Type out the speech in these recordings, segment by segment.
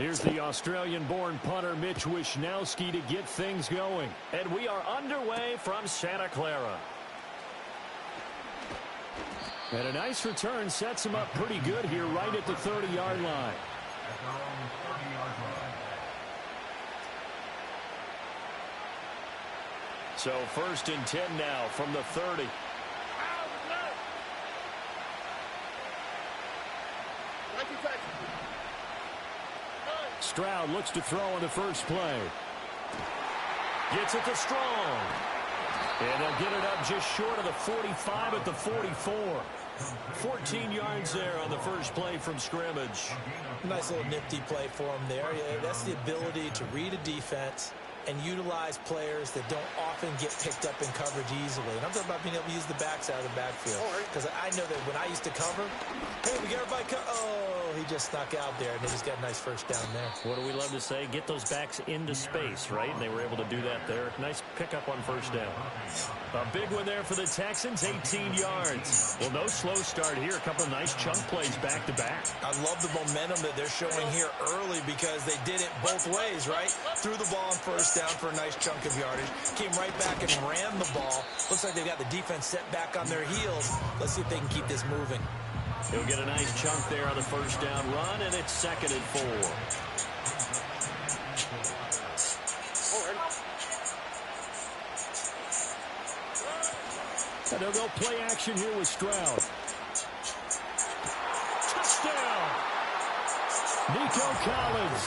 Here's the Australian-born punter Mitch Wishnowsky to get things going. And we are underway from Santa Clara. And a nice return sets him up pretty good here right at the 30-yard line. So 1st and 10 now from the 30. Stroud looks to throw on the first play. Gets it to Strong. And they'll get it up just short of the 45 at the 44. 14 yards there on the first play from scrimmage. Nice little nifty play for him there. Yeah, that's the ability to read a defense and utilize players that don't often get picked up in coverage easily. And I'm talking about being able to use the backs out of the backfield. Because I know that when I used to cover, hey, we got everybody oh, he just snuck out there, and they just got a nice first down there. What do we love to say? Get those backs into space, right? And they were able to do that there. Nice pickup on first down. A big one there for the Texans, 18 yards. Well, no slow start here. A couple of nice chunk plays back-to-back. I love the momentum that they're showing here early because they did it both ways, right? Threw the ball on first down for a nice chunk of yardage. Came right back and ran the ball. Looks like they've got the defense set back on their heels. Let's see if they can keep this moving. He'll get a nice chunk there on the first down run, and it's 2nd and 4. And they'll go play action here with Stroud. Touchdown! Nico Collins,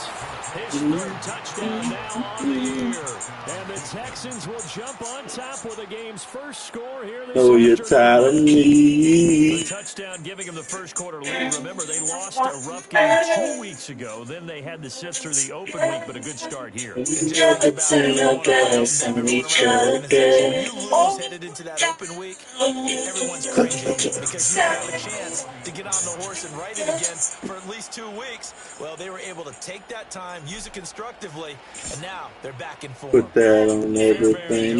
his 3rd touchdown now on the year. And the Texans will jump on top with the game's first score here this afternoon. You're telling me. The touchdown giving them the first quarter lead. Remember, they lost a rough game 2 weeks ago. Then they had to sit through the open week, but a good start here. Everyone's headed into that open week. Everyone's cringing because you have a chance to get on the horse and ride it again for at least 2 weeks. Well, they were able to take that time, use it constructively, and now they're back in form. Put that on everything.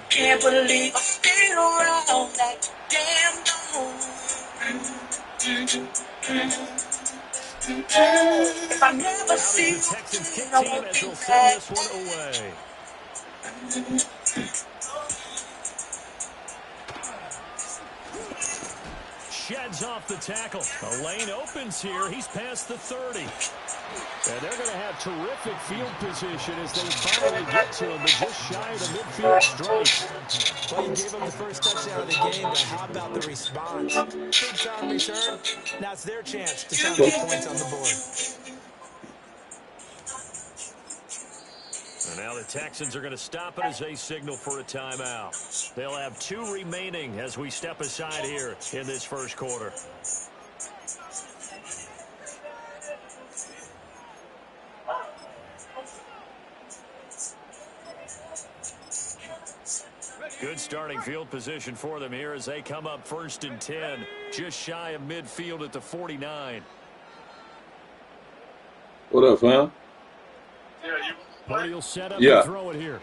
Can't believe I stayed around that damn long. If I never see the Texans kick team as they'll send this one away. Sheds off the tackle. A lane opens here. He's past the 30. And they're going to have terrific field position as they finally get to him, but just shy of the midfield stripe. Well, you gave him the first touchdown of the game, but how about the response? Big time return. Now it's their chance to count the points on the board. And now the Texans are going to stop it as they signal for a timeout. They'll have 2 remaining as we step aside here in this first quarter. Good starting field position for them here as they come up 1st and 10, just shy of midfield at the 49. What up, fam? Purdy will set up and throw it here.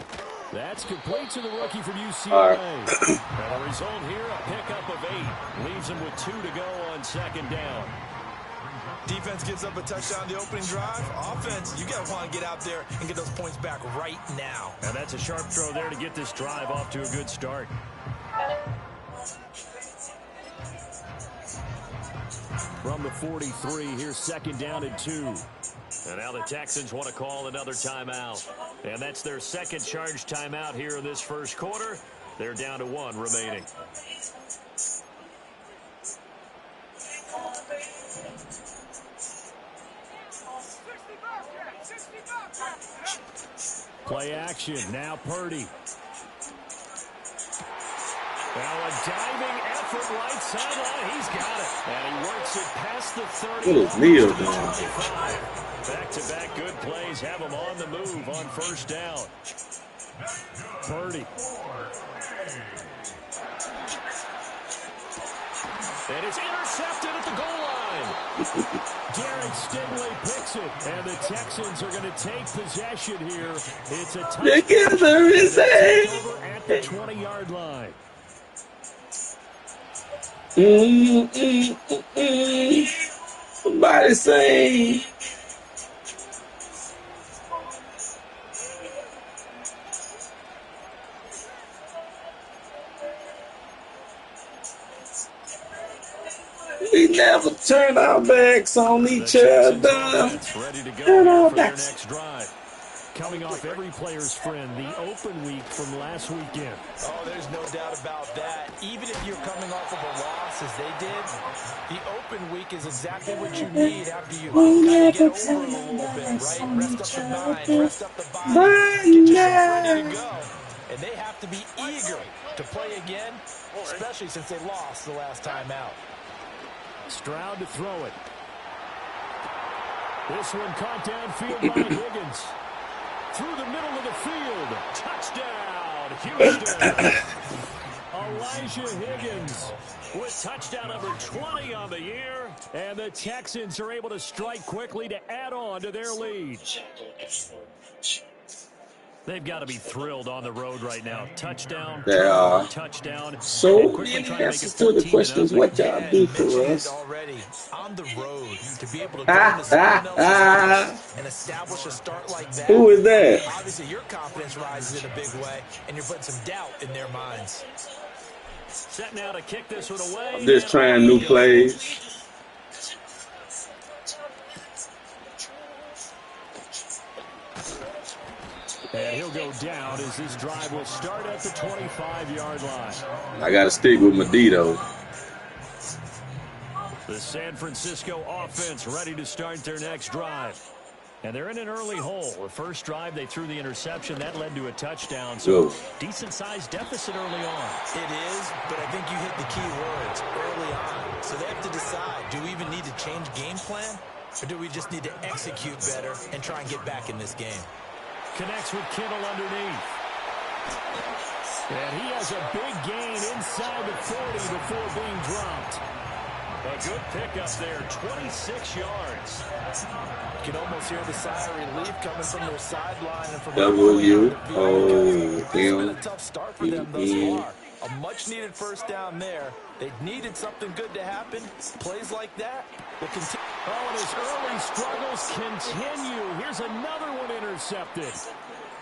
That's complete to the rookie from UCLA. And the result here, a pickup of 8. Leaves him with 2 to go on 2nd down. Defense gives up a touchdown the opening drive. Offense, you got to want to get out there and get those points back right now. And that's a sharp throw there to get this drive off to a good start. From the 43, here's 2nd down and 2. And now the Texans want to call another timeout. And that's their 2nd charge timeout here in this first quarter. They're down to 1 remaining. Play action. Now Purdy. Now a diving effort right sideline. He's got it. And he works it past the 30. What is Leo doing? Back-to-back good plays have him on the move on 1st down. Purdy. And it's intercepted at the goal line. Garrett Stingley picks it, and the Texans are going to take possession here. It's a touchdown at the 20-yard line. Mm, mm, mm, mm. Somebody say. We never turn our backs on The each Texans other. offense ready to go Turn here our for their backs. next drive. Coming off every player's friend, the open week from last weekend. Oh, there's no doubt about that. Even if you're coming off of a loss as they did, the open week is exactly what you need after you We kind of get never over it a turn our little bit, backs right? on Rest up each the mind, other. rest up the body, But get yourself ready to now. go. And they have to be eager to play again, especially since they lost the last time out. Stroud to throw it. This one caught downfield by Higgins. Through the middle of the field. Touchdown, Houston. Elijah Higgins with touchdown number 20 on the year. And the Texans are able to strike quickly to add on to their lead. They've got to be thrilled on the road right now. Touchdown, There are turnover, touchdown. so And quickly many trying to make it answers to the 14-0. questions. What y'all Yeah, do you for mentioned it us? already. On the road, to be able to go Ha into ha someone else's ha. house and establish a start like that, Who is that? obviously your confidence rises in a big way, and you're putting some doubt in their minds. Set now to kick this one away. I'm just trying new plays. And he'll go down as this drive will start at the 25-yard line. I got to stick with Medito. The San Francisco offense ready to start their next drive. And they're in an early hole. The first drive, they threw the interception. That led to a touchdown. So decent-sized deficit early on. It is, but I think you hit the key words early on. So they have to decide, do we even need to change game plan? Or do we just need to execute better and try and get back in this game? Connects with Kittle underneath. And he has a big gain inside the 40 before being dropped. A good pickup there, 26 yards. You can almost hear the sigh of relief coming from their sideline and from W. O. This has been a M. tough start for them thus far. A much-needed first down there. They needed something good to happen. Plays like that will continue. Oh, and his early struggles continue. Here's another one intercepted.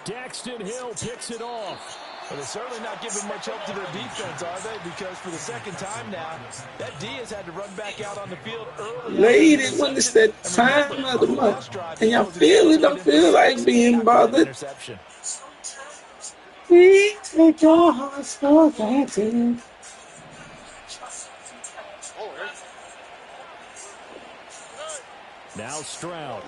Daxton Hill picks it off. Well, they're certainly not giving much help to their defense, are they? Because for the second time now, that D has had to run back out on the field early. Lady, when it's that time of the month, and y'all feel it, don't feel like being bothered. We take your hearts for granted. Now Stroud.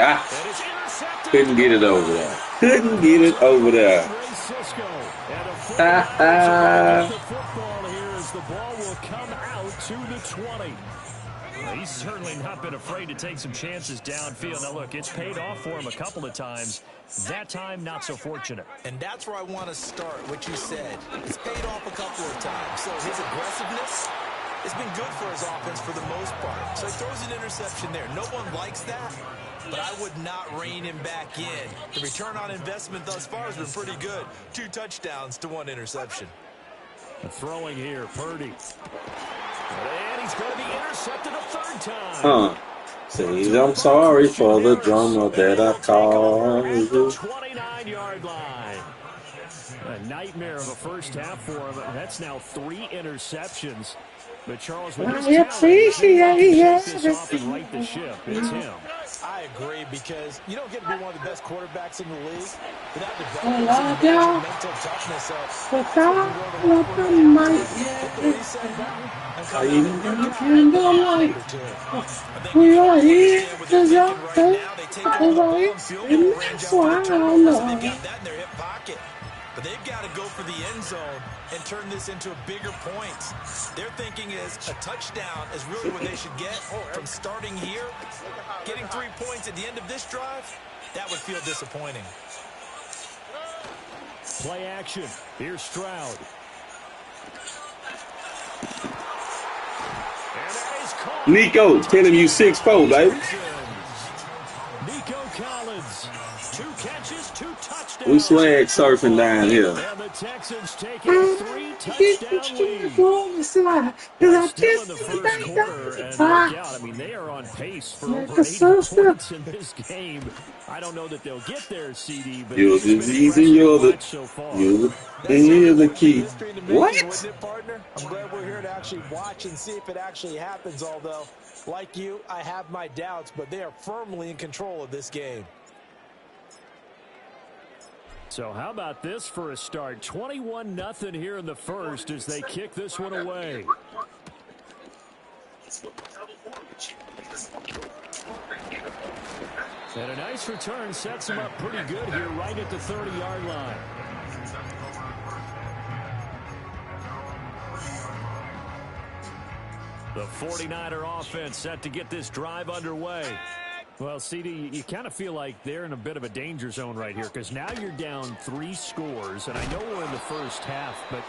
Ah, And it's intercepted. couldn't get it over there. Couldn't get it over there. Ray Cisco. And a Ah, ah. the football here as the ball will come out to the 20. Well, he's certainly not been afraid to take some chances downfield. Now, look, it's paid off for him a couple of times. That time, not so fortunate. And that's where I want to start, what you said. It's paid off a couple of times. So his aggressiveness has been good for his offense for the most part. So he throws an interception there. No one likes that, but I would not rein him back in. The return on investment thus far has been pretty good. 2 touchdowns to 1 interception. Throwing here, Purdy. And he's going to be intercepted a third time. Says I'm sorry for the drama that I caused you. 29-yard line. A nightmare of a first half for him. That's now 3 interceptions. But Charles, with his talent, shake this off and right the ship. It's him. I agree, because you don't get to be one of the best quarterbacks in the league without developing some major mental toughness. We are here because y'all think and that's why I know. But they've got to go for the end zone and turn this into a bigger point. Their thinking is a touchdown is really what they should get from starting here. Getting 3 points at the end of this drive, that would feel disappointing. Play action. Here's Stroud. And that is caught. Nico, telling you 6'4", baby. Nico Collins. 2 catches, 2 touchdowns. We touchdown. swag surfing down here. And the Texans take a 3-touchdown lead. Well, Well, it's still in the first quarter, and look out. I mean, they are on pace for over 80 points in this game. I don't know that they'll get there, CD, but You're it's the been G's and impressive to you're watch so far. The key. history in the What? making, wouldn't it, partner? I'm glad we're here to actually watch and see if it actually happens, although, like you, I have my doubts, but they are firmly in control of this game. So how about this for a start? 21-0 here in the first as they kick this one away. And a nice return sets him up pretty good here right at the 30-yard line. The 49er offense set to get this drive underway. Well, CD, you kind of feel like they're in a bit of a danger zone right here because now you're down 3 scores, and I know we're in the first half, but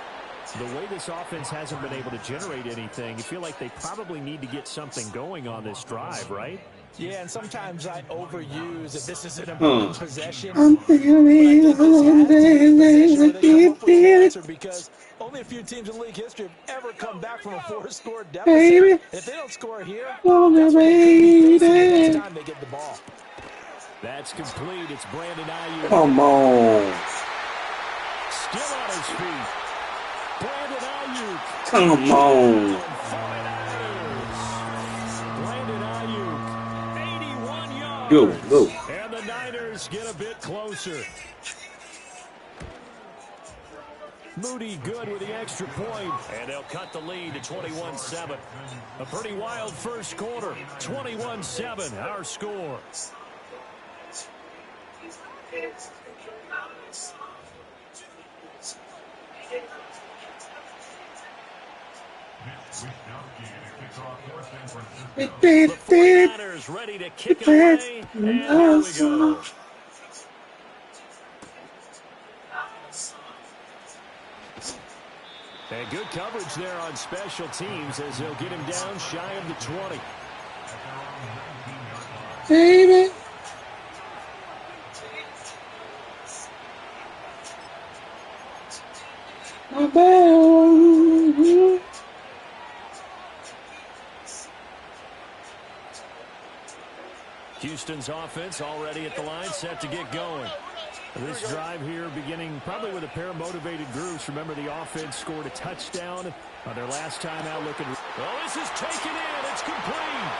the way this offense hasn't been able to generate anything, you feel like they probably need to get something going on this drive, right? Yeah, and sometimes I overuse if this is an important possession. I'm feeling Because only a few teams in league history have ever come back from a 4-score deficit. Baby. And if they don't score here, Oh, that's what they could be facing the baby. next time they get the ball. That's complete. It's Brandon Ayuk. Come on. Still on his feet. Brandon Ayuk. Come on. Brandon Ayuk, 81 yards. Go, go. And the Niners get a bit closer. Moody good with the extra point. And they'll cut the lead to 21-7. A pretty wild first quarter. 21-7, our score. The 49ers ready to kick it away. And here we go. And good coverage there on special teams as they'll get him down shy of the 20. Baby. My bell. Houston's offense already at the line, set to get going. This drive here beginning probably with a pair of motivated groups. Remember, the offense scored a touchdown on their last time out looking. Oh, this is taken in. It's complete.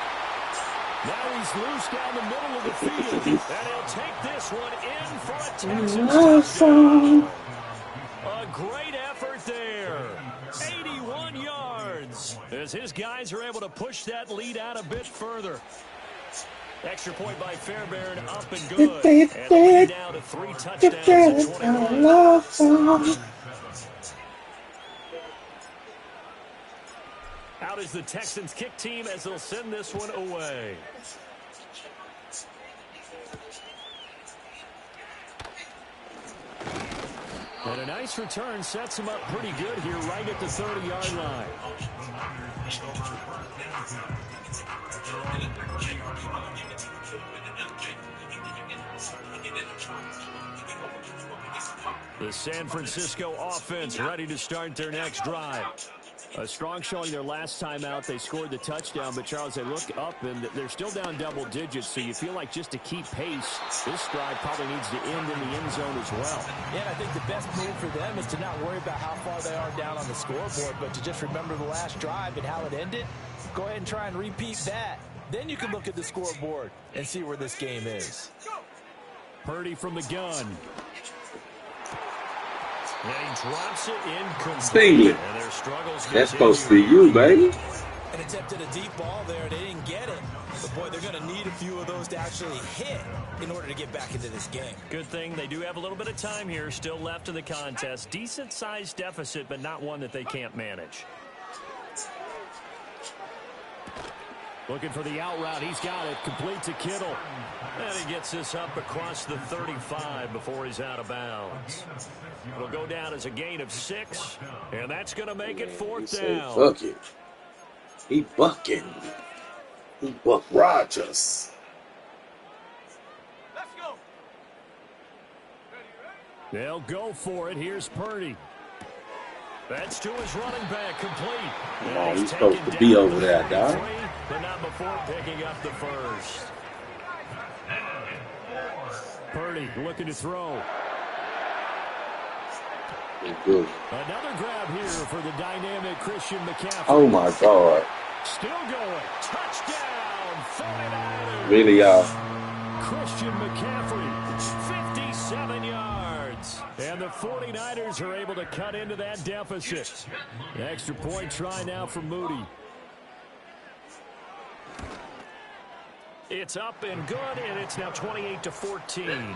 Now he's loose down the middle of the field. And he'll take this one in for a Texans touchdown. A great effort there. 81 yards as his guys are able to push that lead out a bit further. Extra point by Fairbairn, up and good. And the lead now to 3 touchdowns at 21. Out is the Texans kick team as they'll send this one away. And a nice return sets him up pretty good here right at the 30-yard line. The San Francisco offense ready to start their next drive. A strong showing their last time out. They scored the touchdown, but Charles, they look up and they're still down double digits, so you feel like just to keep pace, this drive probably needs to end in the end zone as well. Yeah, I think the best move for them is to not worry about how far they are down on the scoreboard, but to just remember the last drive and how it ended. Go ahead and try and repeat that. Then you can look at the scoreboard and see where this game is. Purdy from the gun. And he drops it incomplete. Stingley. And their struggles That's supposed to be you, baby. And attempted a deep ball there. They didn't get it. But, boy, they're going to need a few of those to actually hit in order to get back into this game. Good thing they do have a little bit of time here still left in the contest. Decent-sized deficit, but not one that they can't manage. Looking for the out route. He's got it. Complete to Kittle. And he gets this up across the 35 before he's out of bounds. It'll go down as a gain of 6. And that's going to make it 4th down. Bucking. He bucking. He buck Rogers. Let's go. They'll go for it. Here's Purdy. That's to his running back, complete. Oh, he's supposed to be over there, dog. But not before picking up the first. Purdy looking to throw. Good. Another grab here for the dynamic Christian McCaffrey. Oh, my God. Still going. Touchdown. 49ers. Really, y'all. Christian McCaffrey, 57 yards. And the 49ers are able to cut into that deficit. The extra point try now for Moody. It's up and good, and it's now 28-14.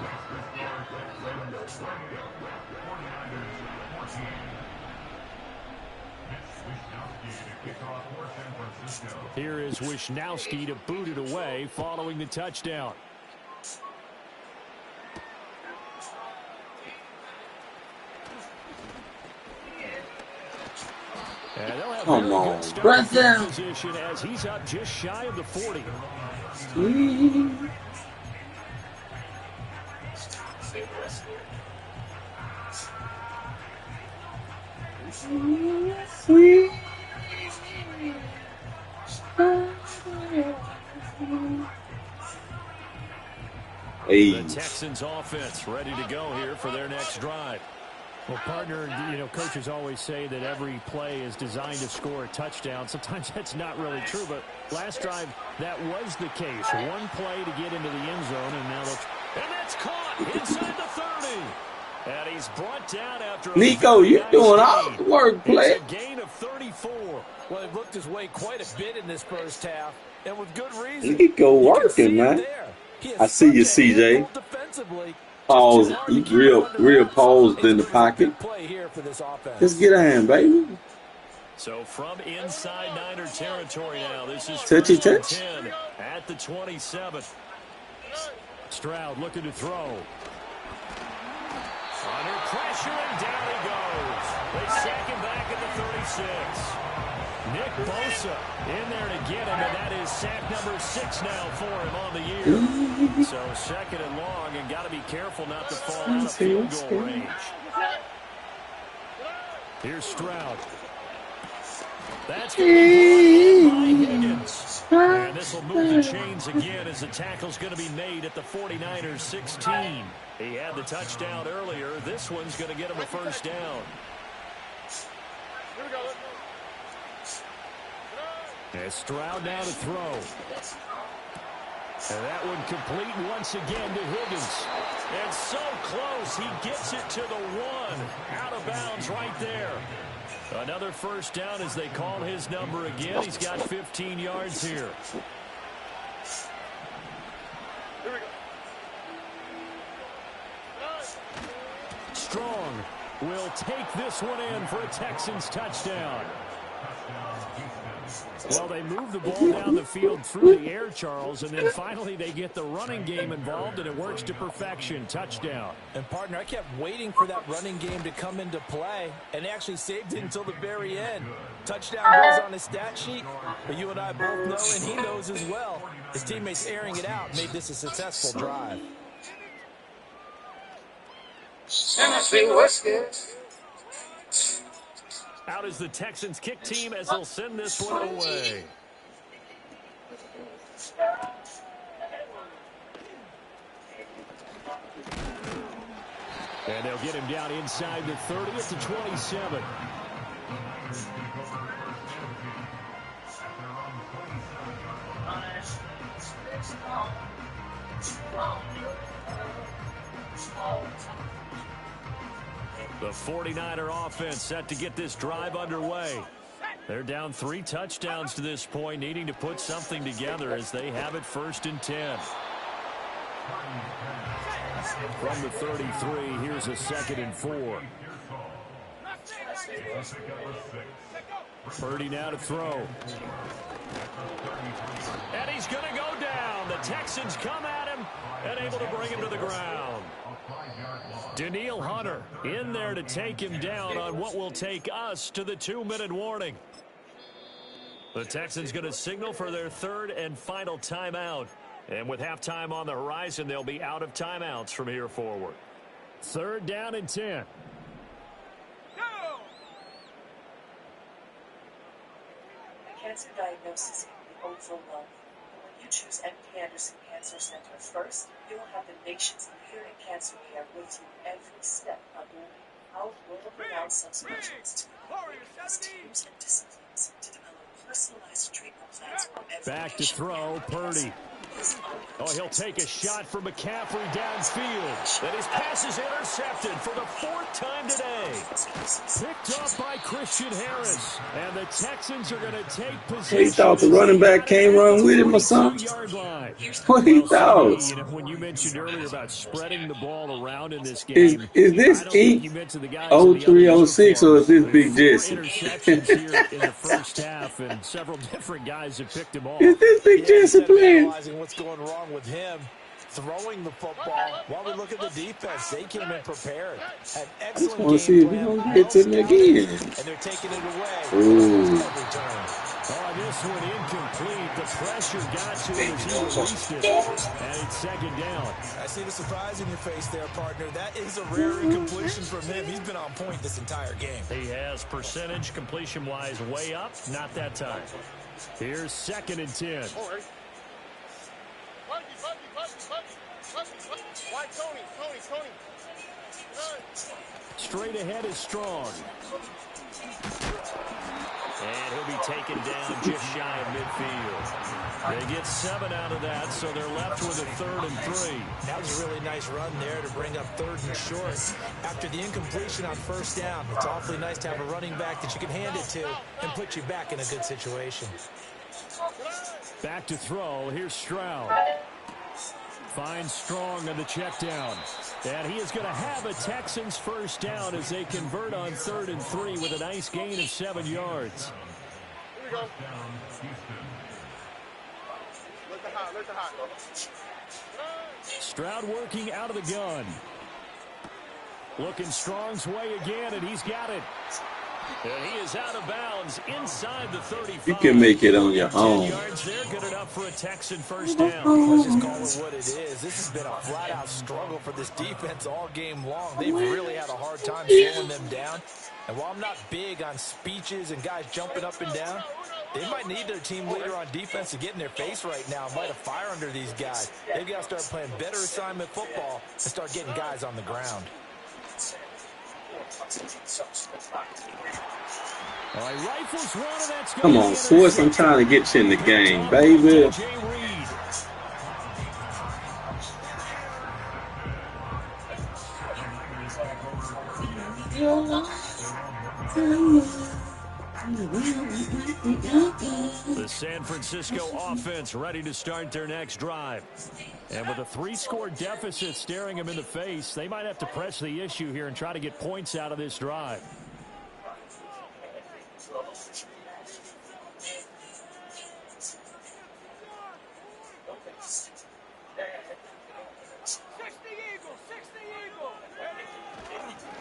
Here is Wishnowski to boot it away following the touchdown. And they'll have Come very on, good starting brother. position as he's up just shy of the 40. Hey. The Texans offense ready to go here for their next drive. Well, partner, coaches always say that every play is designed to score a touchdown. Sometimes that's not really true, but last drive, that was the case. One play to get into the end zone, and now that's caught inside the 30. And he's brought down after Nico, you're doing all the work, play. It's a gain of 34. Well, he looked his way quite a bit in this first half, and with good reason. Nico working, man. I see you, CJ. Pause, real paused in the pocket. Just get a hand, baby. So from inside Niner territory now, this is Touchy first touch. and 10 at the 27. Stroud looking to throw. Under pressure, and down he goes. They sack him back at the 36. Nick Bosa in there to get him, and that is sack number 6 now for him on the year. So second and long, and got to be careful not to fall out of field goal range. Here's Stroud. That's going to be blocked by Higgins. And this will move the chains again as the tackle's going to be made at the 49ers 16. He had the touchdown earlier. This one's going to get him a first down. Here we go. And Stroud now to throw. And that one complete once again to Higgins. And so close, he gets it to the 1. Out of bounds right there. Another first down as they call his number again. He's got 15 yards here. Here we go. Strong will take this one in for a Texans touchdown. Well, they move the ball down the field through the air, Charles, and then finally they get the running game involved, and it works to perfection. Touchdown. And, partner, I kept waiting for that running game to come into play, and they actually saved it until the very end. Touchdown goes on his stat sheet, but you and I both know, and he knows as well, his teammates airing it out made this a successful drive. Tennessee Whiskey. Out is the Texans kick team as they'll send this one away. And they'll get him down inside the 30 at the 27. The 49er offense set to get this drive underway. They're down 3 touchdowns to this point, needing to put something together as they have it 1st and 10. From the 33, here's a 2nd and 4. Purdy now to throw. And he's going to go down. The Texans come at him and able to bring him to the ground. Danielle Hunter in there to take him down on what will take us to the 2-minute warning. The Texans going to signal for their 3rd and final timeout. And with halftime on the horizon, they'll be out of timeouts from here forward. 3rd down and 10. Cancer diagnosis can be overwhelming. When you choose MD Anderson Cancer Center first, you will have the nation's leader in cancer care with you every step of your way. Our world-renowned subspecialists use teams and disciplines to develop personalized treatment plans for every Back to throw, Purdy. Oh, he'll take a shot for McCaffrey downfield. And his pass is intercepted for the 4th time today. Picked up by Christian Harris. And the Texans are going to take possession. He thought the running back can't run with him or something? What he thought? You know, when you mentioned earlier about spreading the ball around in this game, is this E0306 or is this Big Jesse? Interceptions here in the first half, and several different guys have picked him off. Is this Big Jesse playing? What's going wrong with him throwing the football. While we look at the defense, they came in prepared. An excellent game plan. See if we're going to get to him again. And they're taking it away. Oh, this one incomplete. The pressure got to him as he released it. And it's 2nd down. I see the surprise in your face there, partner. That is a rare incompletion from him. He's been on point this entire game. He has percentage completion-wise way up. Not that time. Here's 2nd and 10. Straight ahead is Strong. And he'll be taken down just shy of midfield. They get 7 out of that, so they're left with a 3rd and 3. That was a really nice run there to bring up 3rd and short. After the incompletion on 1st down, it's awfully nice to have a running back that you can hand it to and put you back in a good situation. Back to throw. Here's Stroud. Finds Strong on the check down. And he is going to have a Texans 1st down as they convert on 3rd and 3 with a nice gain of 7 yards. Here we go. Stroud working out of the gun. Looking Strong's way again, and he's got it. And he is out of bounds inside the 35. You can make it on your own. 10 yards there, good enough for a Texan 1st down. Let's just call it what it is. This has been a flat-out struggle for this defense all game long. They've really had a hard time slowing them down. And while I'm not big on speeches and guys jumping up and down, they might need their team leader on defense to get in their face right now and light a fire under these guys. They've got to start playing better assignment football and start getting guys on the ground. All right, rifles one, and that's Come on, Swartz, I'm trying to get you in the game, baby. The San Francisco offense ready to start their next drive. And with a 3-score deficit staring them in the face, they might have to press the issue here and try to get points out of this drive.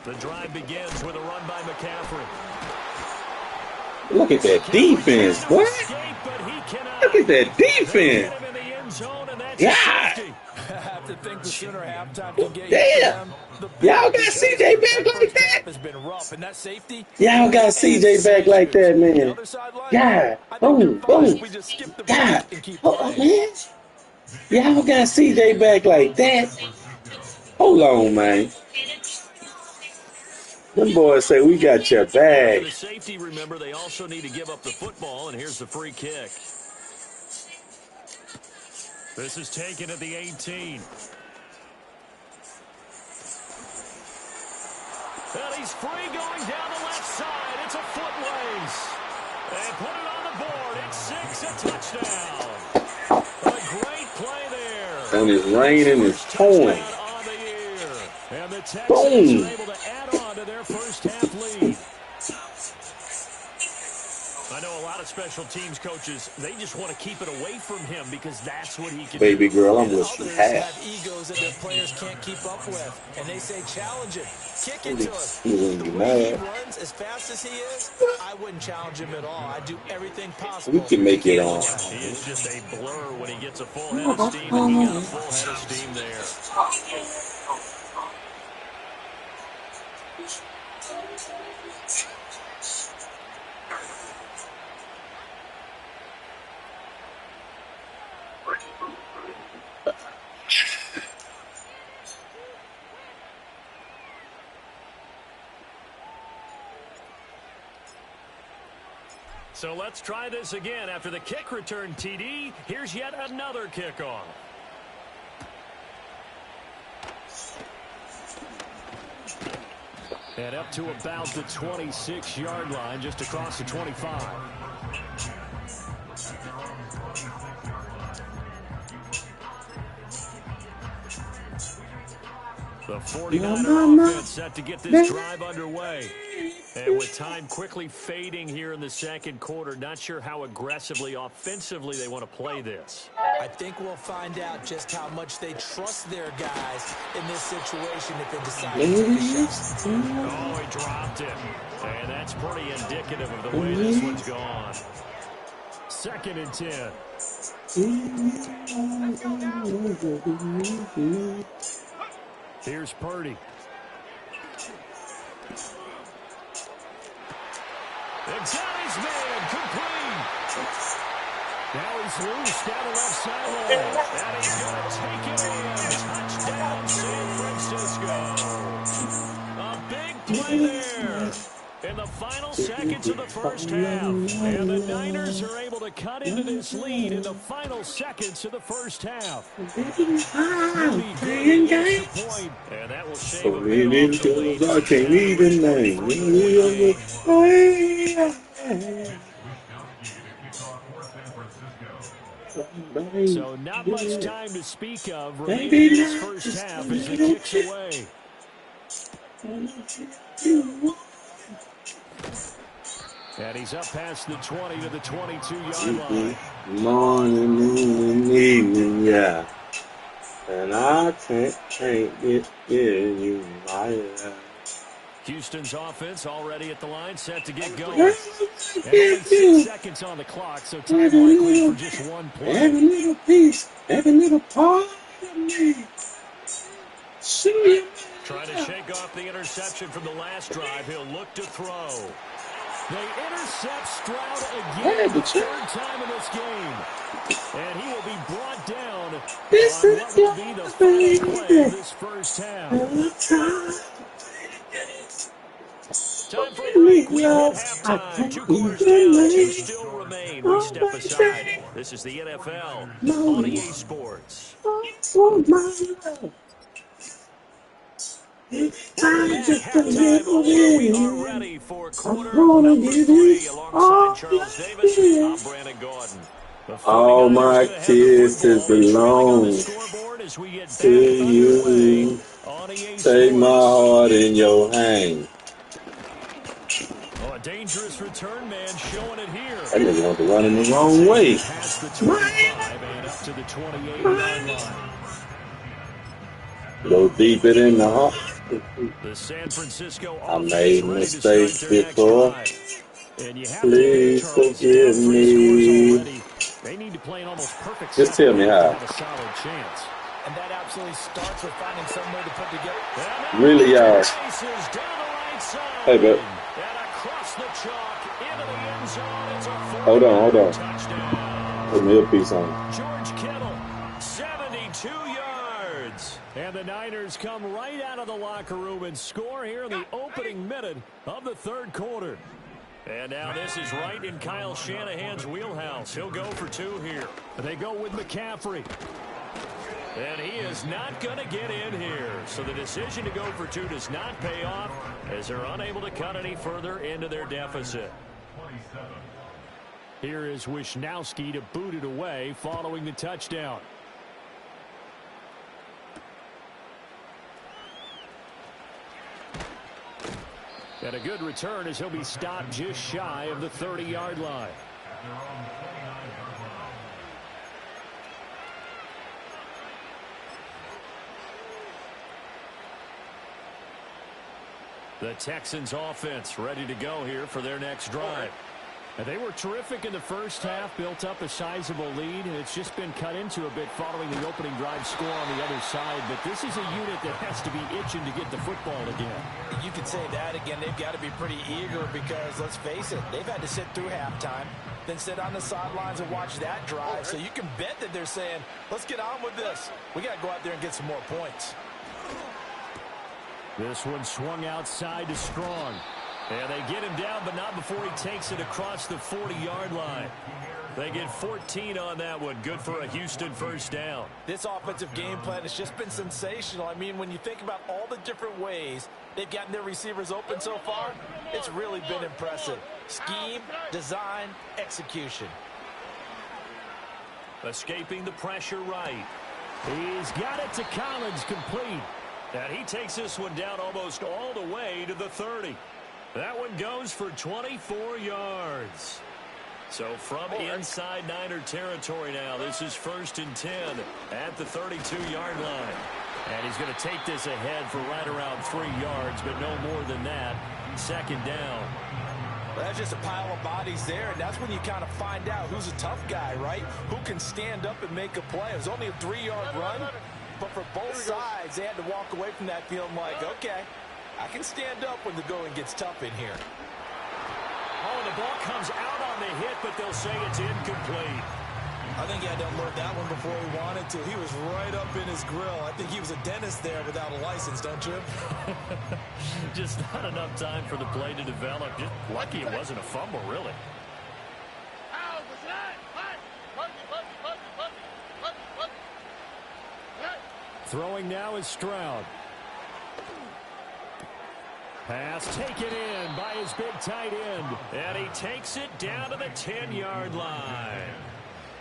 The drive begins with a run by McCaffrey. Look at that defense, boy. Look at that defense. God. Damn. Y'all got CJ back like that? Y'all got CJ back like that, man. God. Boom, boom. God. Oh, man. Y'all got CJ back like that? Hold on, man. Them boys say we got your back. The safety, remember, they also need to give up the football, and here's the free kick. This is taken at the 18. And he's free going down the left side. It's a foot race. And put it on the board. It's 6, a touchdown. A great play there. And it's raining, it's pouring. And the Texans Boom. are able to add on to their first half lead. I know a lot of special teams coaches, they just want to keep it away from him because that's what he can Baby do. girl, I'm wishing Others half. have egos that their players can't keep up with, and they say challenge him, kick it to him. He wouldn't The be way he mad. runs, as fast as he is, I wouldn't challenge him at all. I'd do everything possible. We can make it on. He is just a blur when he gets a full head of steam, and he got a full head of steam there. So let's try this again. After the kick return TD, here's yet another kickoff. And up to about the 26-yard line, just across the 25. The 49er offense set to get this drive underway. And with time quickly fading here in the second quarter, not sure how aggressively, offensively they want to play this. I think we'll find out just how much they trust their guys in this situation if they decide to take a shot. Oh, he dropped it. And that's pretty indicative of the way this one's gone. 2nd and 10. Here's Purdy. And Johnny's man, complete. Now he's loose down the left sideline. And he's going to take it in. Touchdown, San Francisco. A big play there in the final seconds of the first half. And the Niners are able to cut into this lead in the final seconds of the first half. And that will shave a bit off the lead. So not much time to speak of remaining in this first half as the kick's away. And he's up past the 20 to the 22-yard line. Morning, noon, evening, yeah. And I can't get you my love. Houston's offense already at the line, set to get going. And only 6 seconds on the clock, so time likely for just one play. Every little piece, every little part of me. See. Trying to shake off the interception from the last drive. He'll look to throw. They intercept Stroud again, the 3rd time in this game. And he will be brought down on what will be the final play of this first half. Time for a break. We hit halftime. 2 quarters down, 2 still remain. We step aside. This is the NFL on EA Sports. Halftime over. We are ready for quarter number 3 alongside Charles Davis. I'm Brandon Gordon. All my kisses belong to you. Take my heart in your hand. Oh, a dangerous return man showing it here. That nigga want to run in the wrong way. Past the 25 and up to the 28-yard line. Go deeper in the heart. The San Francisco I made mistakes before. And you have Please forgive me. They need to play an almost perfect. Just tell me how. A solid chance. And that absolutely starts with finding some way to put together. Really, y'all. Hey, but. Hold on. Put me a piece on. George Kittle, 72 yards. And the Niners come right out of the locker room and score here in the opening minute of the 3rd quarter. And now this is right in Kyle Shanahan's wheelhouse. He'll go for 2 here. They go with McCaffrey. And he is not going to get in here. So the decision to go for 2 does not pay off as they're unable to cut any further into their deficit. Here is Wisnowski to boot it away following the touchdown. And a good return as he'll be stopped just shy of the 30-yard line. The Texans offense ready to go here for their next drive. And they were terrific in the first half, built up a sizable lead, and it's just been cut into a bit following the opening drive score on the other side. But this is a unit that has to be itching to get the football again. You could say that again. They've got to be pretty eager because, let's face it, they've had to sit through halftime, then sit on the sidelines and watch that drive. So you can bet that they're saying, let's get on with this. We got to go out there and get some more points. This one swung outside to Strong. And they get him down, but not before he takes it across the 40-yard line. They get 14 on that one. Good for a Houston first down. This offensive game plan has just been sensational. I mean, when you think about all the different ways they've gotten their receivers open so far, it's really been impressive. Scheme, design, execution. Escaping the pressure right. He's got it to Collins, complete. And he takes this one down almost all the way to the 30. That one goes for 24 yards. So from inside Niner territory now, this is 1st and 10 at the 32-yard line. And he's going to take this ahead for right around 3 yards, but no more than that. 2nd down. Well, that's just a pile of bodies there, and that's when you kind of find out who's a tough guy, right? Who can stand up and make a play. It was only a 3-yard run, but for both sides, they had to walk away from that feeling like, okay, I can stand up when the going gets tough in here. Oh, the ball comes out on the hit, but they'll say it's incomplete. I think he had to unload that one before he wanted to. He was right up in his grill. I think he was a dentist there without a license, don't you? Just not enough time for the play to develop. Just lucky it wasn't a fumble, really. Throwing now is Stroud. Pass taken in by his big tight end. And he takes it down to the 10-yard line.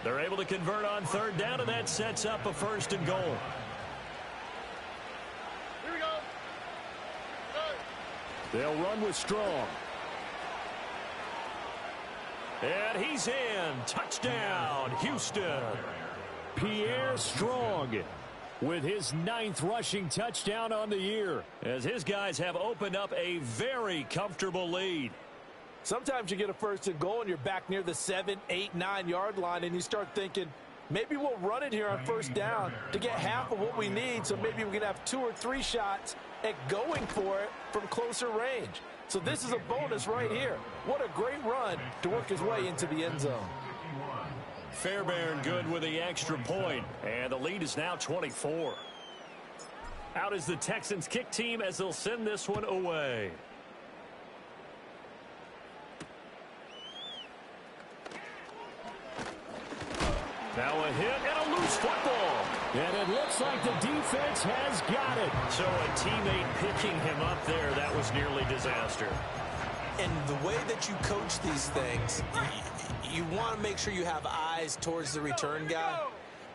They're able to convert on 3rd down, and that sets up a 1st and goal. Here we go. They'll run with Strong. And he's in. Touchdown, Houston. Pierre Strong with his 9th rushing touchdown on the year, as his guys have opened up a very comfortable lead. Sometimes you get a 1st and goal and you're back near the 7, 8, 9-yard line, and you start thinking, maybe we'll run it here on 1st down to get half of what we need, so maybe we can have 2 or 3 shots at going for it from closer range. So this is a bonus right here. What a great run to work his way into the end zone. Fairbairn good with the extra point, and the lead is now 24. Out is the Texans kick team as they'll send this one away. Now a hit and a loose football. And it looks like the defense has got it. So a teammate picking him up there, that was nearly disaster. And the way that you coach these things, you want to make sure you have eyes towards the return guy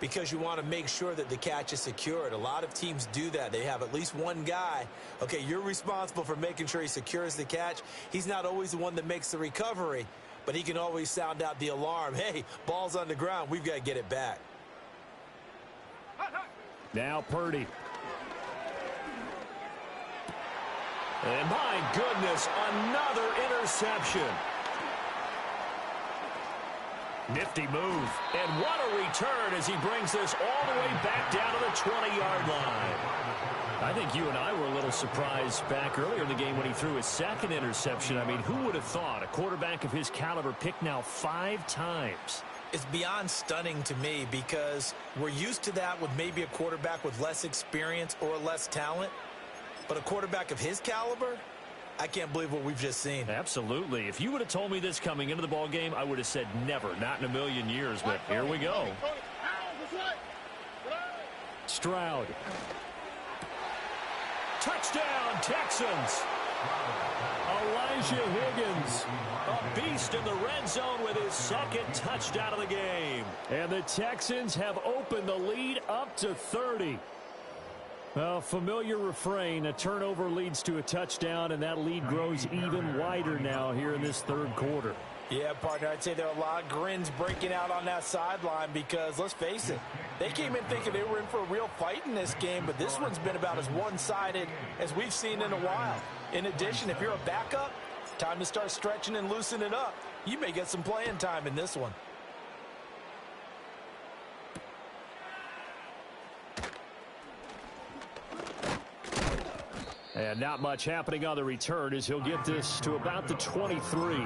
because you want to make sure that the catch is secured. A lot of teams do that. They have at least one guy. Okay, you're responsible for making sure he secures the catch. He's not always the one that makes the recovery, but he can always sound out the alarm. Hey, ball's on the ground. We've got to get it back. Now Purdy. And my goodness, another interception. Nifty move. And what a return as he brings this all the way back down to the 20-yard line. I think you and I were a little surprised back earlier in the game when he threw his 2nd interception. I mean, who would have thought a quarterback of his caliber picked now 5 times? It's beyond stunning to me because we're used to that with maybe a quarterback with less experience or less talent. But a quarterback of his caliber, I can't believe what we've just seen. Absolutely. If you would have told me this coming into the ball game, I would have said never, not in a million years. But here we go. Stroud. Touchdown, Texans. Elijah Higgins. A beast in the red zone with his 2nd touchdown of the game. And the Texans have opened the lead up to 30. A familiar refrain, a turnover leads to a touchdown, and that lead grows even wider now here in this 3rd quarter. Yeah, partner, I'd say there are a lot of grins breaking out on that sideline because, let's face it, they came in thinking they were in for a real fight in this game, but this one's been about as one-sided as we've seen in a while. In addition, if you're a backup, Time to start stretching and loosening up. You may get some playing time in this one. And not much happening on the return as he'll get this to about the 23.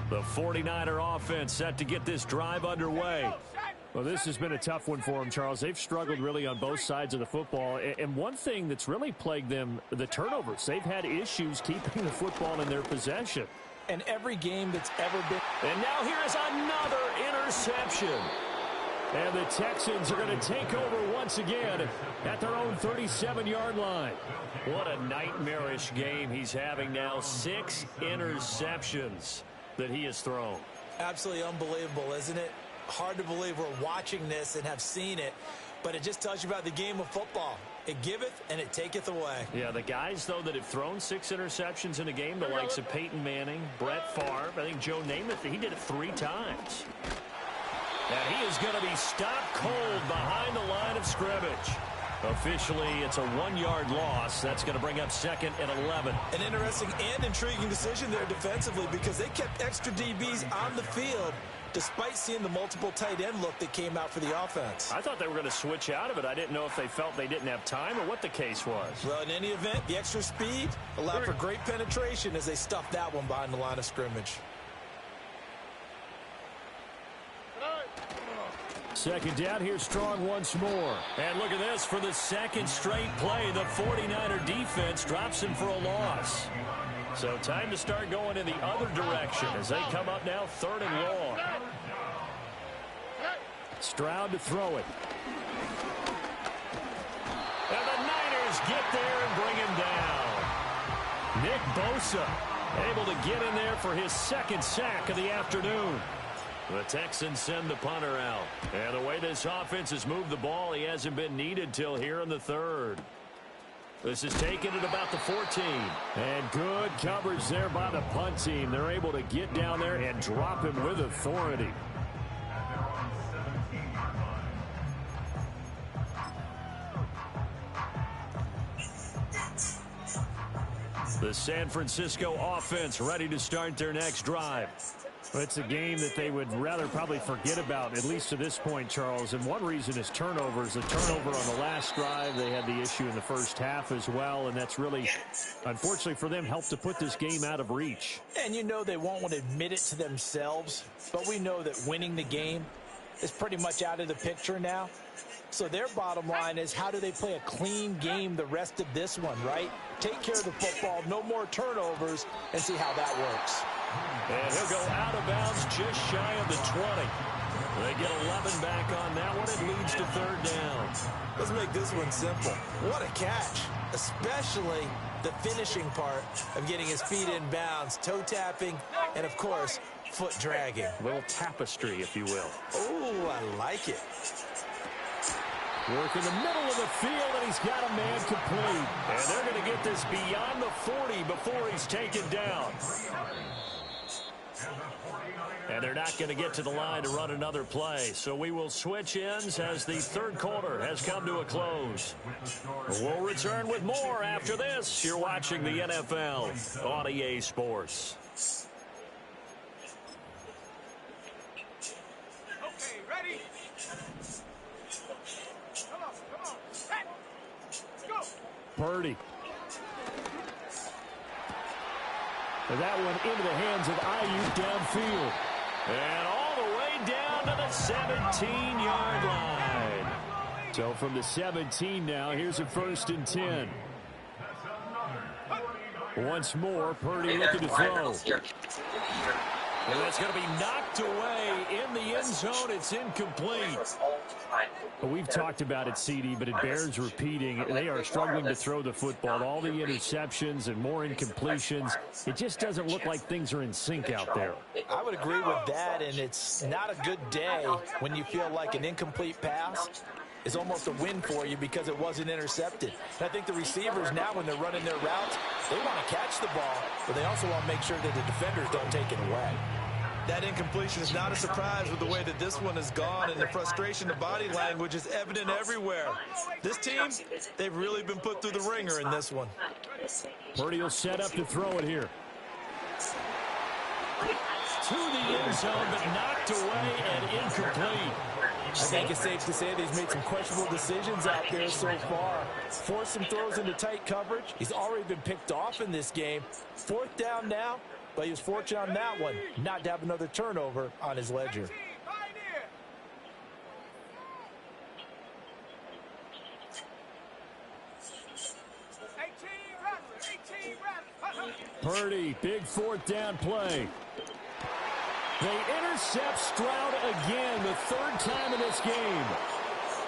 The 49er offense set to get this drive underway. Well, this has been a tough one for them, Charles. They've struggled really on both sides of the football. And one thing that's really plagued them, the turnovers. They've had issues keeping the football in their possession. And every game that's ever been. And now here is another interception. And the Texans are going to take over once again at their own 37-yard line. What a nightmarish game he's having now. 6 interceptions that he has thrown. Absolutely unbelievable, isn't it? Hard to believe we're watching this and have seen it, but it just tells you about the game of football. It giveth and it taketh away. Yeah, the guys, though, that have thrown 6 interceptions in a game, the likes of Peyton Manning, Brett Favre, I think Joe Namath, he did it 3 times. And he is going to be stopped cold behind the line of scrimmage. Officially, it's a 1-yard loss. That's going to bring up 2nd and 11. An interesting and intriguing decision there defensively because they kept extra DBs on the field despite seeing the multiple tight end look that came out for the offense. I thought they were going to switch out of it. I didn't know if they felt they didn't have time or what the case was. Well, in any event, the extra speed allowed for great penetration as they stuffed that one behind the line of scrimmage. 2nd down, here's Strong once more. And look at this, for the 2nd straight play, the 49er defense drops him for a loss. So time to start going in the other direction as they come up now 3rd and long. Stroud to throw it. And the Niners get there and bring him down. Nick Bosa able to get in there for his 2nd sack of the afternoon. The Texans send the punter out. And the way this offense has moved the ball, he hasn't been needed till here in the 3rd. This is taken at about the 14. And good coverage there by the punt team. They're able to get down there and drop him with authority. The San Francisco offense ready to start their next drive. It's a game that they would rather probably forget about, at least to this point, Charles. And one reason is turnovers. The turnover on the last drive, they had the issue in the first half as well. And that's really, unfortunately for them, helped to put this game out of reach. And you know they won't want to admit it to themselves. But we know that winning the game is pretty much out of the picture now. So their bottom line is, how do they play a clean game the rest of this one, right? Take care of the football, no more turnovers, and see how that works. And he'll go out of bounds just shy of the 20. They get 11 back on that one. It leads to 3rd down. Let's make this one simple. What a catch, especially the finishing part of getting his feet in bounds, toe tapping, and, of course, foot dragging. A little tapestry, if you will. Oh, I like it. Work in the middle of the field, and he's got a man complete. And they're going to get this beyond the 40 before he's taken down. And they're not going to get to the line to run another play. So we will switch ends as the 3rd quarter has come to a close. We'll return with more after this. You're watching the NFL on EA Sports. Okay, ready? Purdy. And that one into the hands of Ayuk downfield. And all the way down to the 17-yard line. So from the 17 now, here's a 1st and 10. Once more, Purdy looking to throw. And that's going to be knocked away in the end zone. It's incomplete. We've talked about it, CD, but it bears repeating. They are struggling to throw the football. All the interceptions and more incompletions. It just doesn't look like things are in sync out there. I would agree with that, and it's not a good day when you feel like an incomplete pass is almost a win for you because it wasn't intercepted. And I think the receivers now, when they're running their routes, they want to catch the ball, but they also want to make sure that the defenders don't take it away. That incompletion is not a surprise with the way that this one has gone, and the frustration, the body language is evident everywhere. This team, they've really been put through the ringer in this one. Purdy will set up to throw it here. To the end zone, but knocked away and incomplete. I think it's safe to say that he's made some questionable decisions out there so far. Forced some throws into tight coverage. He's already been picked off in this game. 4th down now, but he was fortunate on that one not to have another turnover on his ledger. Purdy, big 4th down play. They intercept Stroud again, the 3rd time in this game.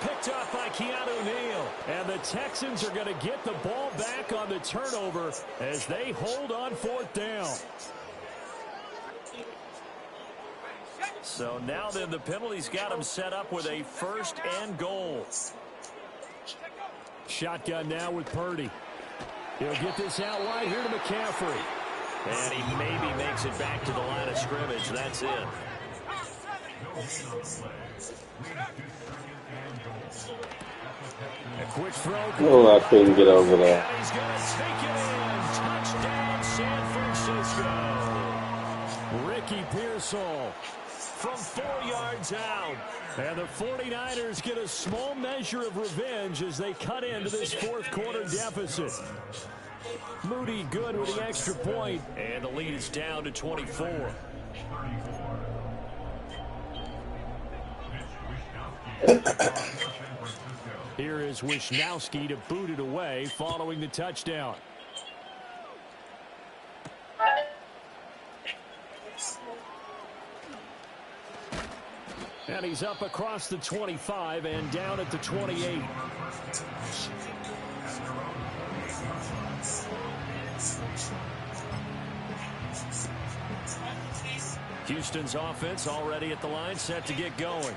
Picked off by Keanu Neal. And the Texans are going to get the ball back on the turnover as they hold on 4th down. So now then the penalty's got them set up with a 1st and goal. Shotgun now with Purdy. He'll get this out wide here to McCaffrey. And he maybe makes it back to the line of scrimmage. That's it. A quick throw. Oh, I couldn't get over that. And he's going to take it in. Touchdown, San Francisco. Ricky Pearsall from 4 yards out. And the 49ers get a small measure of revenge as they cut into this 4th quarter deficit. Moody good with the extra point. And the lead is down to 24. Here is Wisnowski to boot it away following the touchdown. And he's up across the 25 and down at the 28. Houston's offense already at the line, set to get going.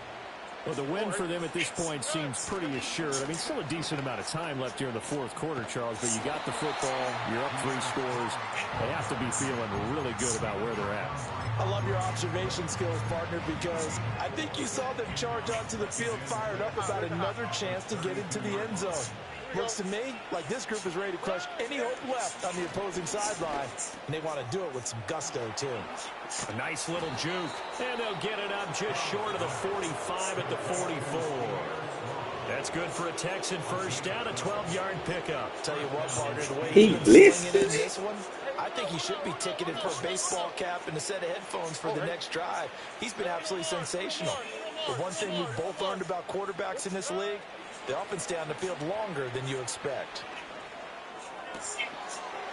Well, the win for them at this point seems pretty assured. I mean, still a decent amount of time left here in the 4th quarter, Charles, but you got the football, you're up 3 scores. They have to be feeling really good about where they're at. I love your observation skills, partner, because I think you saw them charge onto the field fired up about another chance to get into the end zone. Looks to me like this group is ready to crush any hope left on the opposing sideline, and they want to do it with some gusto, too. A nice little juke. And they'll get it up just short of the 45 at the 44. That's good for a Texan 1st down, a 12-yard pickup. Tell you what, partner, the way he's been swinging in this one, I think he should be ticketed for a baseball cap and a set of headphones for the next drive. He's been absolutely sensational. The one thing we've both learned about quarterbacks in this league, they often stay on the field longer than you expect.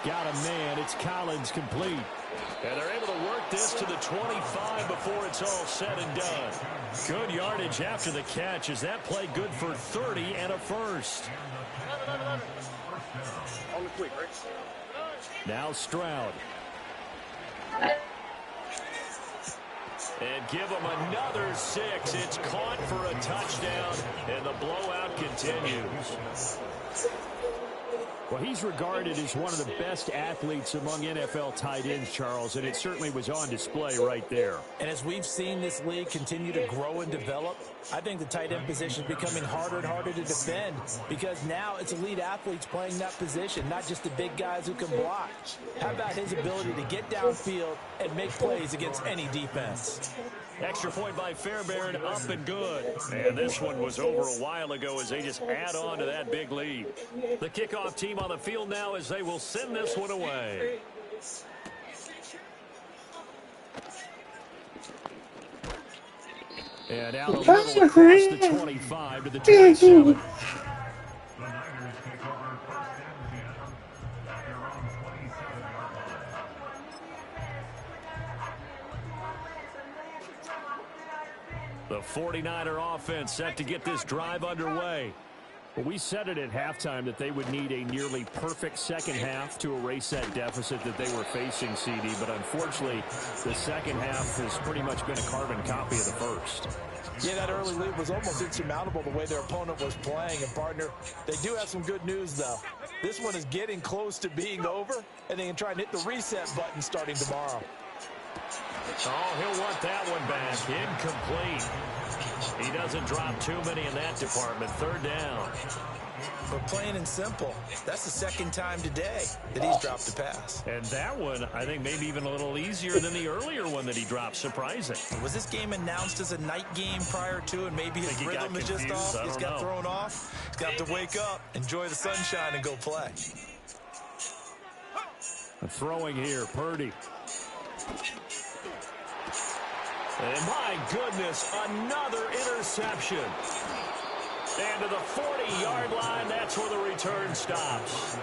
Got a man. It's Collins complete. And they're able to work this to the 25 before it's all said and done. Good yardage after the catch. Is that play good for 30 and a 1st? Now Stroud. And give them another 6. It's caught for a touchdown, and the blowout continues. Well, he's regarded as one of the best athletes among NFL tight ends, Charles, and it certainly was on display right there. And as we've seen this league continue to grow and develop, I think the tight end position is becoming harder and harder to defend because now it's elite athletes playing that position, not just the big guys who can block. How about his ability to get downfield and make plays against any defense? Extra point by Fairbairn, up and good. And this one was over a while ago as they just add on to that big lead. The kickoff team on the field now as they will send this one away. And out a little across the 25 to the 27. The 49er offense set to get this drive underway. Well, we said it at halftime that they would need a nearly perfect second half to erase that deficit that they were facing, CD. But unfortunately, the second half has pretty much been a carbon copy of the first. Yeah, that early lead was almost insurmountable the way their opponent was playing. And, partner, they do have some good news, though. This one is getting close to being over, and they can try and hit the reset button starting tomorrow. Oh, he'll want that one back. Incomplete. He doesn't drop too many in that department. Third down. But plain and simple, that's the second time today that he's dropped a pass. And that one, I think, maybe even a little easier than the earlier one that he dropped. Surprising. Was this game announced as a night game prior to, and maybe his rhythm is just off? He's got thrown off. He's got to wake up, enjoy the sunshine, and go play. Throwing here, Purdy. And my goodness, another interception. And to the 40-yard line, that's where the return stops.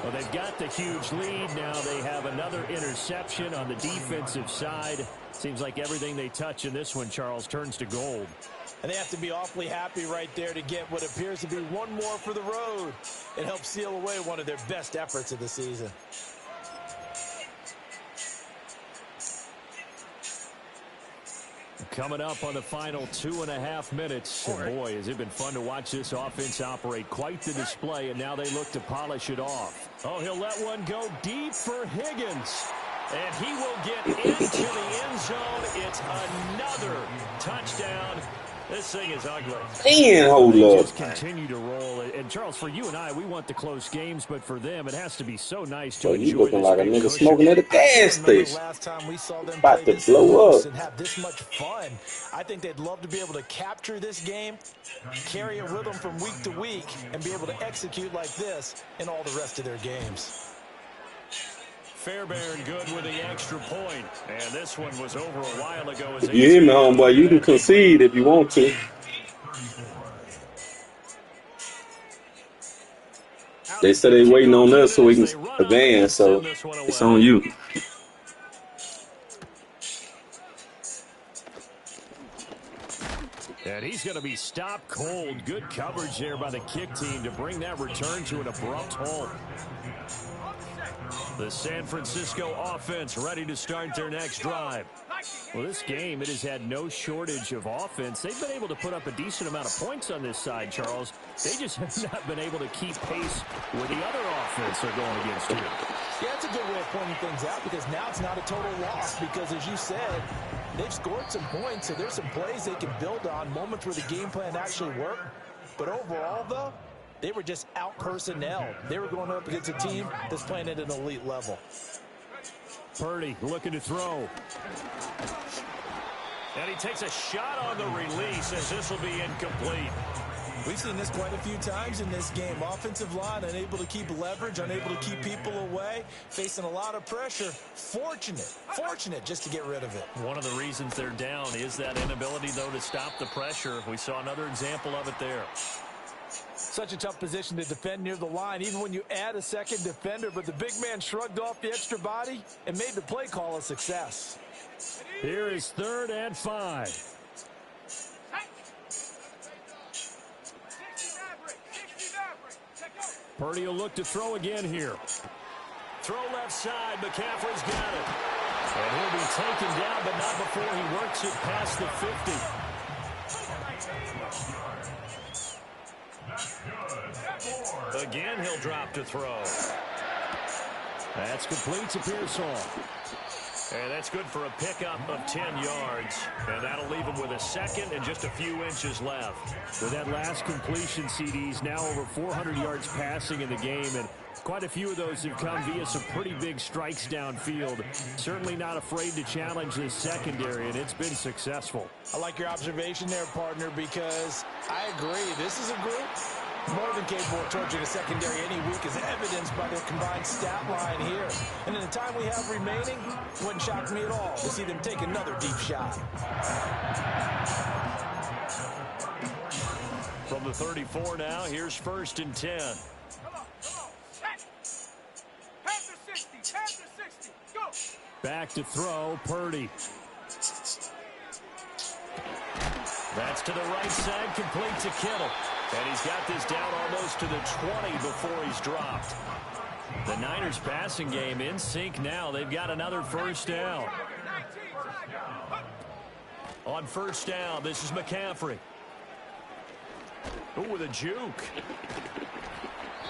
Well, they've got the huge lead. Now they have another interception on the defensive side. Seems like everything they touch in this one, Charles, turns to gold. And they have to be awfully happy right there to get what appears to be one more for the road. It helps seal away one of their best efforts of the season. Coming up on the final 2.5 minutes. And boy, has it been fun to watch this offense operate. Quite the display, and now they look to polish it off. Oh, he'll let one go deep for Higgins. And he will get into the end zone. It's another touchdown. This thing is ugly. Man, hold up. Just continue to roll. And, Charles, for you and I, we want the close games, but for them, it has to be so nice to enjoy. You looking like a nigga smoking at a gas station. Last time we saw them about to blow up and have this much fun. I think they'd love to be able to capture this game, carry it with them from week to week, and be able to execute like this in all the rest of their games. Fairbairn good with the extra point. And this one was over a while ago. If you hear me, homeboy, you can concede if you want to. They said they waiting on us so we can advance, so it's on you. And he's going to be stopped cold. Good coverage there by the kick team to bring that return to an abrupt halt. The San Francisco offense ready to start their next drive. Well, this game, it has had no shortage of offense. They've been able to put up a decent amount of points on this side, Charles. They just have not been able to keep pace with the other offense they're going against here. Yeah, that's a good way of pointing things out because now it's not a total loss because, as you said, they've scored some points, so there's some plays they can build on, moments where the game plan actually worked. But overall, though, they were just out-personnel. They were going up against a team that's playing at an elite level. Purdy looking to throw. And he takes a shot on the release as this will be incomplete. We've seen this quite a few times in this game. Offensive line unable to keep leverage, unable to keep people away, facing a lot of pressure. Fortunate just to get rid of it. One of the reasons they're down is that inability, though, to stop the pressure. We saw another example of it there. Such a tough position to defend near the line, even when you add a second defender, but the big man shrugged off the extra body and made the play call a success. Here is 3rd and 5. Purdy will look to throw again here. Throw left side, McCaffrey's got it. And he'll be taken down, but not before he works it past the 50. Again, he'll drop to throw. That's complete to Pearsall. And that's good for a pickup of 10 yards. And that'll leave him with a second and just a few inches left. With that last completion, CDs now over 400 yards passing in the game. And quite a few of those have come via some pretty big strikes downfield. Certainly not afraid to challenge this secondary, and it's been successful. I like your observation there, partner, because I agree. This is a group more than capable of torching a secondary any week, as evidenced by their combined stat line here. And in the time we have remaining, wouldn't shock me at all to see them take another deep shot. From the 34 now, here's 1st and 10. Back to throw, Purdy. That's to the right side, complete to Kittle. And he's got this down almost to the 20 before he's dropped. The Niners passing game in sync now. They've got another 1st down. On 1st down, this is McCaffrey. Ooh, with a juke.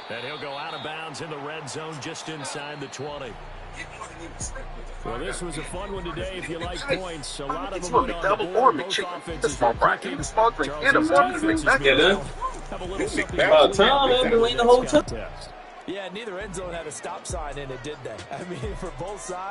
And he'll go out of bounds in the red zone just inside the 20. Well, this was a fun one today if you like points. A lot of them went on the board. Both offenses were clicking. Charles' defense have a little something about time, man. Been waiting the whole time. Yeah, neither end zone had a stop sign in it, did they? I mean, for both sides.